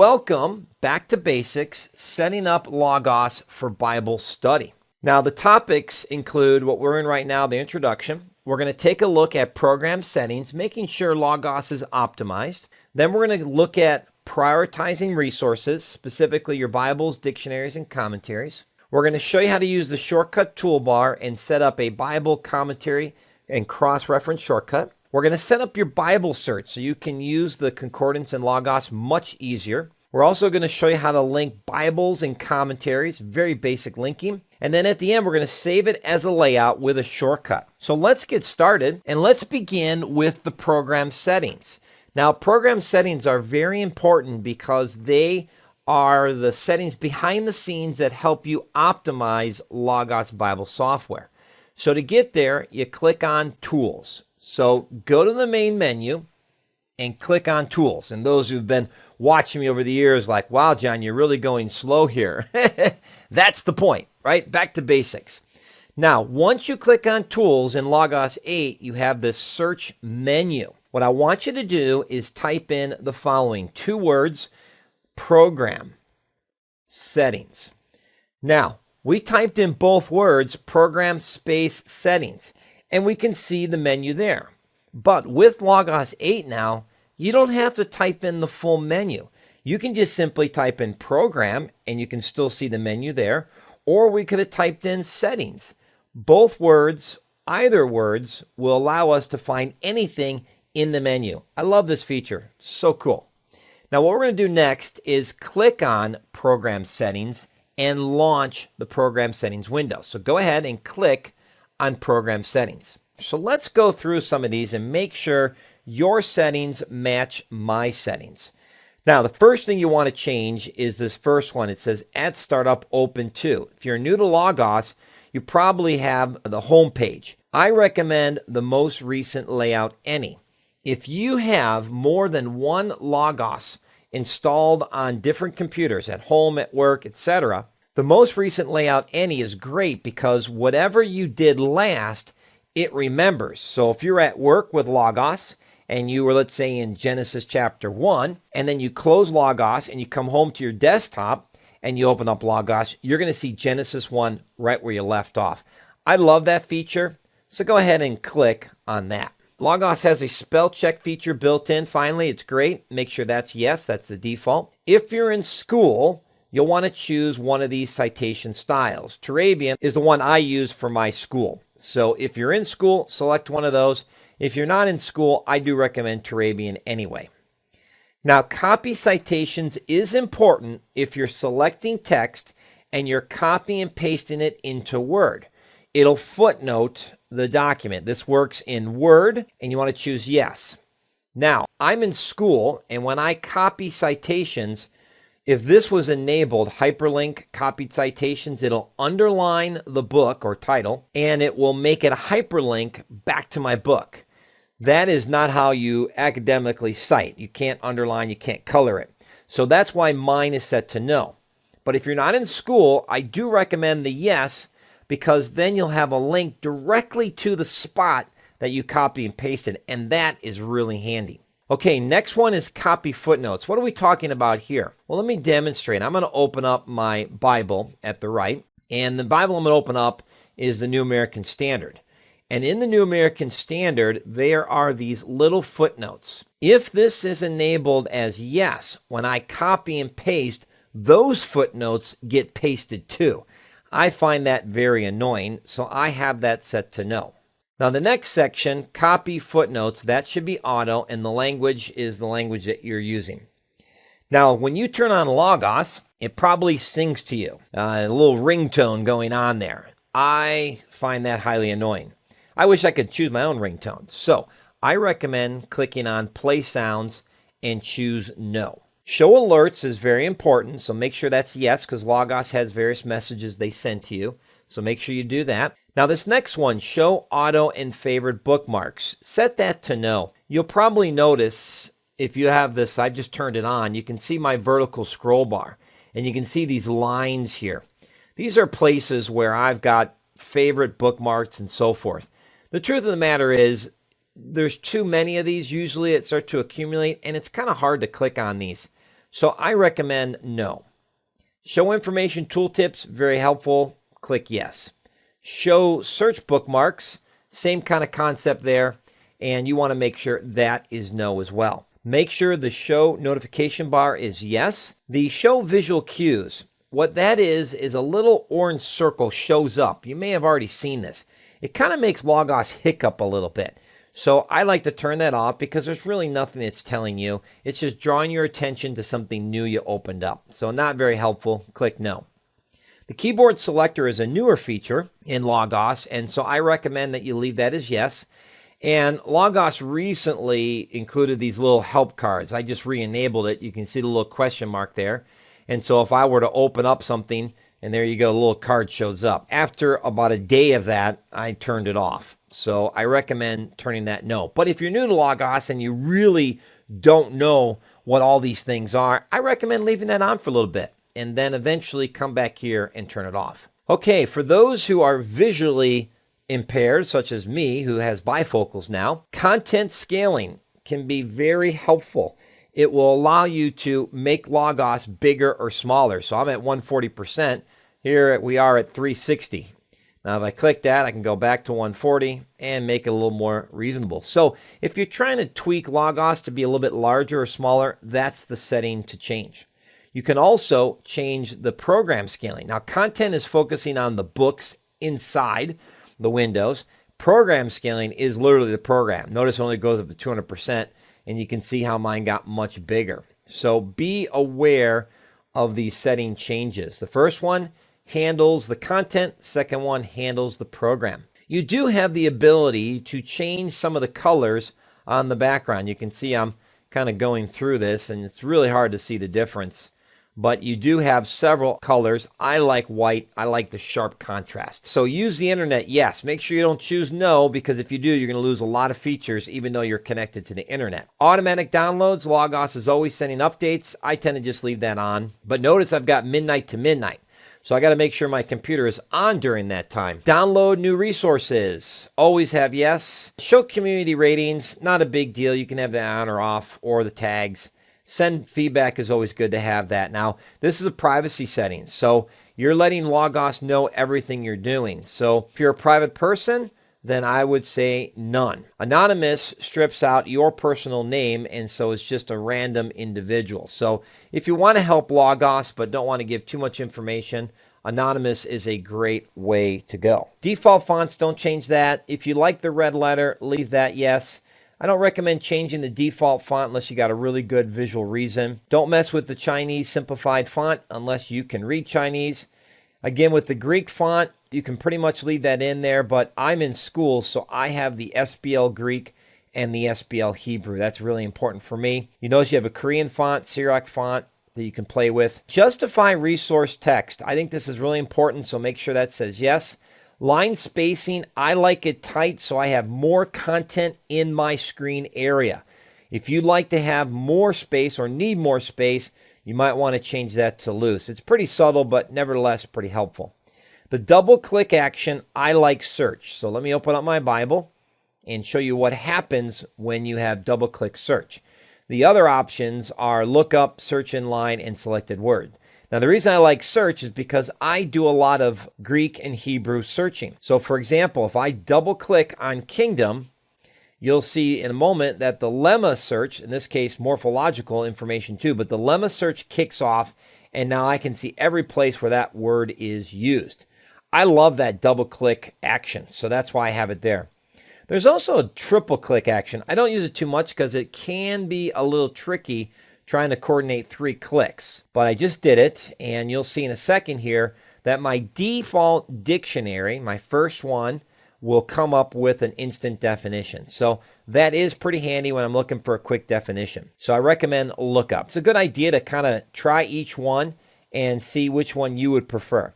Welcome back to Basics, setting up Logos for Bible study. Now, the topics include what we're in right now, the introduction. We're going to take a look at program settings, making sure Logos is optimized. Then we're going to look at prioritizing resources, specifically your Bibles, dictionaries, and commentaries. We're going to show you how to use the shortcut toolbar and set up a Bible commentary and cross-reference shortcut. We're going to set up your Bible search so you can use the concordance and Logos much easier. We're also going to show you how to link Bibles and commentaries, very basic linking. And then at the end, we're going to save it as a layout with a shortcut. So let's get started, and let's begin with the program settings. Now, program settings are very important because they are the settings behind the scenes that help you optimize Logos Bible software. So to get there, you click on Tools. So go to the main menu and click on Tools. And those who've been watching me over the years like, wow, John, you're really going slow here. That's the point, right? Back to basics. Now, once you click on Tools in Logos 8, you have this search menu. What I want you to do is type in the following 2 words, program settings. Now, we typed in both words, program space settings, and we can see the menu there. But with Logos 8 now, you don't have to type in the full menu. You can just simply type in program, and you can still see the menu there, or we could have typed in settings. Both words, either words, will allow us to find anything in the menu. I love this feature. It's so cool. Now, what we're going to do next is click on Program Settings and launch the Program Settings window. So go ahead and click on Program Settings. So let's go through some of these and make sure your settings match my settings. Now, the first thing you want to change is this first one. It says at startup open to. If you're new to Logos, you probably have the home page. I recommend the most recent layout any. If you have more than one Logos installed on different computers at home, at work, etc., the most recent layout any is great because whatever you did last, it remembers. So if you're at work with Logos and you were, let's say, in Genesis chapter 1, and then you close Logos and you come home to your desktop and you open up Logos, you're going to see Genesis 1 right where you left off. I love that feature, so go ahead and click on that. Logos has a spell check feature built in. Finally, it's great. Make sure that's yes, that's the default. If you're in school, you'll want to choose one of these citation styles. Turabian is the one I use for my school. So if you're in school, select one of those. If you're not in school, I do recommend Turabian anyway. Now, copy citations is important if you're selecting text and you're copying and pasting it into Word. It'll footnote the document. This works in Word, and you want to choose yes. Now, I'm in school, and when I copy citations, if this was enabled, hyperlink copied citations, it'll underline the book or title, and it will make it a hyperlink back to my book. That is not how you academically cite. You can't underline, you can't color it. So that's why mine is set to no. But if you're not in school, I do recommend the yes, because then you'll have a link directly to the spot that you copy and pasted, and that is really handy. Okay, next one is copy footnotes. What are we talking about here? Well, let me demonstrate. I'm going to open up my Bible at the right, and the Bible I'm going to open up is the New American Standard. And in the New American Standard, there are these little footnotes. If this is enabled as yes, when I copy and paste, those footnotes get pasted too. I find that very annoying, so I have that set to no. Now, the next section, copy footnotes, that should be auto, and the language is the language that you're using. Now, when you turn on Logos, it probably sings to you, a little ringtone going on there. I find that highly annoying. I wish I could choose my own ringtone. So I recommend clicking on Play Sounds and choose No. Show alerts is very important, so make sure that's yes, because Logos has various messages they send to you. So make sure you do that. Now this next one, show auto and favorite bookmarks. Set that to no. You'll probably notice if you have this, I just turned it on, you can see my vertical scroll bar. And you can see these lines here. These are places where I've got favorite bookmarks and so forth. The truth of the matter is, there's too many of these usually that start to accumulate, and it's kind of hard to click on these. So I recommend no. Show information tooltips, very helpful. Click yes. Show search bookmarks, same kind of concept there. And you want to make sure that is no as well. Make sure the show notification bar is yes. The show visual cues, what that is a little orange circle shows up. You may have already seen this. It kind of makes Logos hiccup a little bit. So I like to turn that off because there's really nothing it's telling you. It's just drawing your attention to something new you opened up. So not very helpful. Click no. The keyboard selector is a newer feature in Logos, and so I recommend that you leave that as yes. And Logos recently included these little help cards. I just re-enabled it. You can see the little question mark there. And so if I were to open up something, and there you go, a little card shows up. After about a day of that, I turned it off. So I recommend turning that no. But if you're new to Logos and you really don't know what all these things are, I recommend leaving that on for a little bit and then eventually come back here and turn it off. Okay, for those who are visually impaired, such as me, who has bifocals now, content scaling can be very helpful. It will allow you to make Logos bigger or smaller. So I'm at 140%. Here we are at 360. Now, if I click that, I can go back to 140 and make it a little more reasonable. So if you're trying to tweak Logos to be a little bit larger or smaller, that's the setting to change. You can also change the program scaling. Now, content is focusing on the books inside the windows. Program scaling is literally the program. Notice it only goes up to 200%, and you can see how mine got much bigger. So be aware of these setting changes. The first one handles the content. Second one handles the program. You do have the ability to change some of the colors on the background. You can see I'm kind of going through this, and it's really hard to see the difference. But you do have several colors. I like white. I like the sharp contrast. So use the internet, yes. Make sure you don't choose no, because if you do, you're going to lose a lot of features even though you're connected to the internet. Automatic downloads, Logos is always sending updates. I tend to just leave that on. But notice I've got midnight to midnight. So I got to make sure my computer is on during that time. Download new resources. Always have yes. Show community ratings. Not a big deal. You can have that on or off, or the tags. Send feedback is always good to have that. Now, this is a privacy setting, so you're letting Logos know everything you're doing. So if you're a private person, then I would say none. Anonymous strips out your personal name, and so it's just a random individual. So if you want to help Logos but don't want to give too much information, anonymous is a great way to go. Default fonts, don't change that. If you like the red letter, leave that yes. I don't recommend changing the default font unless you got a really good visual reason. Don't mess with the Chinese simplified font unless you can read Chinese. Again, with the Greek font, you can pretty much leave that in there, but I'm in school, so I have the SBL Greek and the SBL Hebrew. That's really important for me. You notice you have a Korean font, Syriac font that you can play with. Justify resource text. I think this is really important, so make sure that says yes. Line spacing, I like it tight so I have more content in my screen area. If you'd like to have more space or need more space, you might want to change that to loose. It's pretty subtle, but nevertheless pretty helpful. The double click action, I like search. So let me open up my Bible and show you what happens when you have double click search. The other options are lookup, search inline, and selected word. Now, the reason I like search is because I do a lot of Greek and Hebrew searching. So, for example, if I double-click on kingdom, you'll see in a moment that the lemma search, in this case, morphological information too, but the lemma search kicks off, and now I can see every place where that word is used. I love that double-click action, so that's why I have it there. There's also a triple-click action. I don't use it too much because it can be a little tricky trying to coordinate 3 clicks, but I just did it, and you'll see in a second here that my default dictionary, my first one, will come up with an instant definition. So that is pretty handy when I'm looking for a quick definition. So I recommend lookup. It's a good idea to kind of try each one and see which one you would prefer.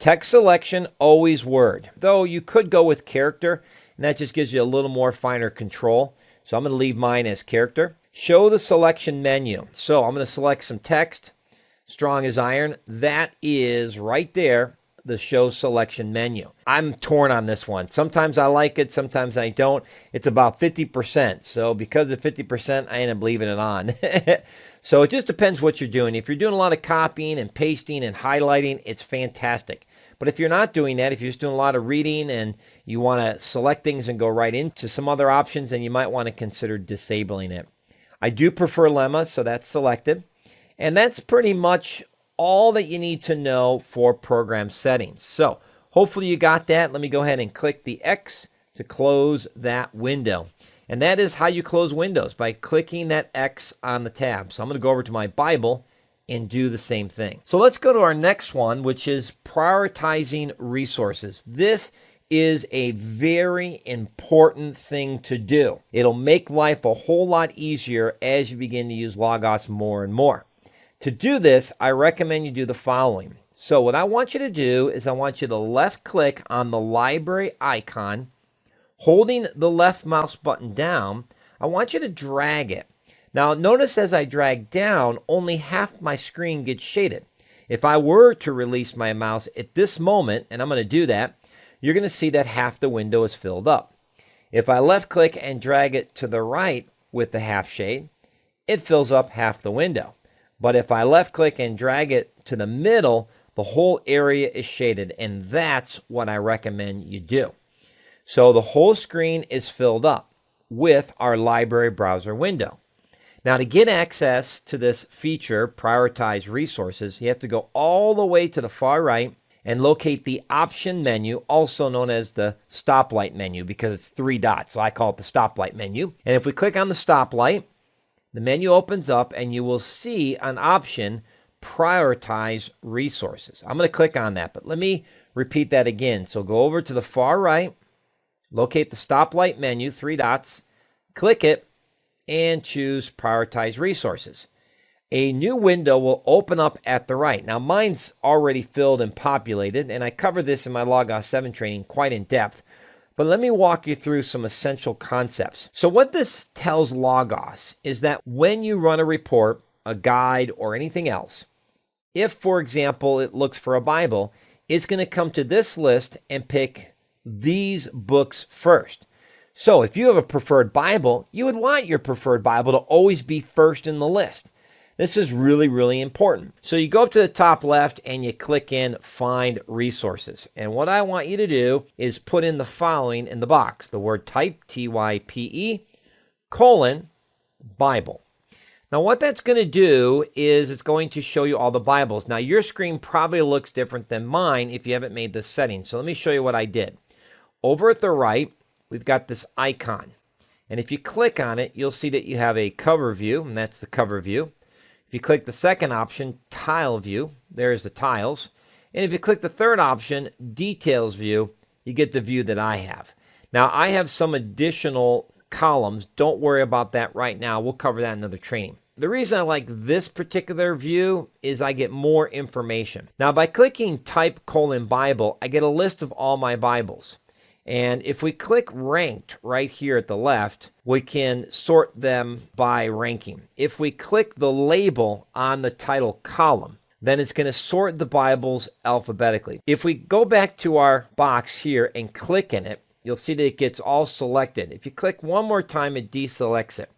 Text selection, always word, though you could go with character, and that just gives you a little more finer control. So I'm going to leave mine as character. Show the selection menu. So I'm going to select some text, strong as iron. That is right there, the show selection menu. I'm torn on this one. Sometimes I like it, sometimes I don't. It's about 50%. So because of 50%, I end up leaving it on. So it just depends what you're doing. If you're doing a lot of copying and pasting and highlighting, it's fantastic. But if you're not doing that, if you're just doing a lot of reading and you want to select things and go right into some other options, then you might want to consider disabling it. I do prefer lemma, so that's selected. And that's pretty much all that you need to know for program settings. So hopefully you got that. Let me go ahead and click the X to close that window. And that is how you close windows, by clicking that X on the tab. So I'm going to go over to my Bible and do the same thing. So let's go to our next one, which is prioritizing resources. This is a very important thing to do. It'll make life a whole lot easier as you begin to use Logos more and more. To do this, I recommend you do the following. So what I want you to do is I want you to left click on the library icon. Holding the left mouse button down, I want you to drag it. Now notice as I drag down, only half my screen gets shaded. If I were to release my mouse at this moment, and I'm going to do that, you're going to see that half the window is filled up. If I left click and drag it to the right with the half shade, it fills up half the window. But if I left click and drag it to the middle, the whole area is shaded, and that's what I recommend you do. So the whole screen is filled up with our library browser window. Now to get access to this feature, prioritize resources, you have to go all the way to the far right and locate the option menu, also known as the stoplight menu, because it's 3 dots. So I call it the stoplight menu. And if we click on the stoplight, the menu opens up and you will see an option, prioritize resources. I'm going to click on that, but let me repeat that again. So go over to the far right, locate the stoplight menu, 3 dots, click it, and choose prioritize resources. A new window will open up at the right. Now mine's already filled and populated, and I covered this in my Logos 7 training quite in depth. But let me walk you through some essential concepts. So what this tells Logos is that when you run a report, a guide, or anything else, if, for example, it looks for a Bible, it's going to come to this list and pick these books first. So if you have a preferred Bible, you would want your preferred Bible to always be first in the list. This is really, really important. So you go up to the top left and you click in Find Resources. And what I want you to do is put in the following in the box. The word type, T-Y-P-E, colon, Bible. Now what that's going to do is it's going to show you all the Bibles. Now your screen probably looks different than mine if you haven't made this setting. So let me show you what I did. Over at the right, we've got this icon. And if you click on it, you'll see that you have a cover view, and that's the cover view. If you click the second option, tile view, there's the tiles. And if you click the third option, details view, you get the view that I have. Now, I have some additional columns. Don't worry about that right now. We'll cover that in another training. The reason I like this particular view is I get more information. Now, by clicking type colon Bible, I get a list of all my Bibles. And if we click ranked right here at the left, we can sort them by ranking. If we click the label on the title column, then it's going to sort the Bibles alphabetically. If we go back to our box here and click in it, you'll see that it gets all selected. If you click one more time, it deselects it.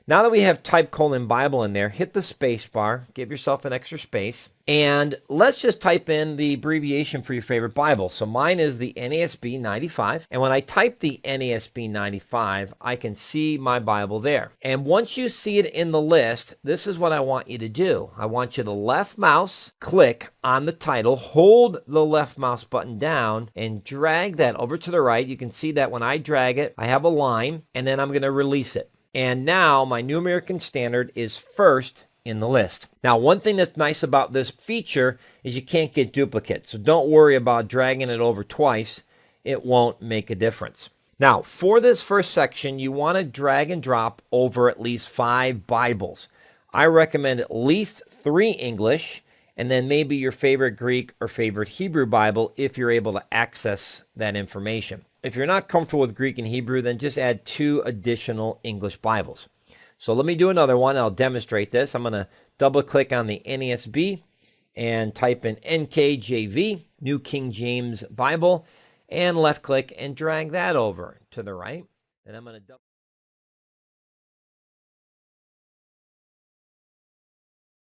Now that we have type colon Bible in there, hit the space bar, give yourself an extra space, and let's just type in the abbreviation for your favorite Bible. So mine is the NASB 95, and when I type the NASB 95, I can see my Bible there. And once you see it in the list, this is what I want you to do. I want you to left mouse, click on the title, hold the left mouse button down, and drag that over to the right. You can see that when I drag it, I have a line, and then I'm going to release it. And now my New American Standard is first in the list. Now, one thing that's nice about this feature is you can't get duplicates. So don't worry about dragging it over twice. It won't make a difference. Now, for this first section, you want to drag and drop over at least 5 Bibles. I recommend at least 3 English, and then maybe your favorite Greek or favorite Hebrew Bible if you're able to access that information. If you're not comfortable with Greek and Hebrew, then just add 2 additional English Bibles. So let me do another one. I'll demonstrate this. I'm going to double click on the NASB, and type in NKJV, New King James Bible, and left click and drag that over to the right. And I'm going to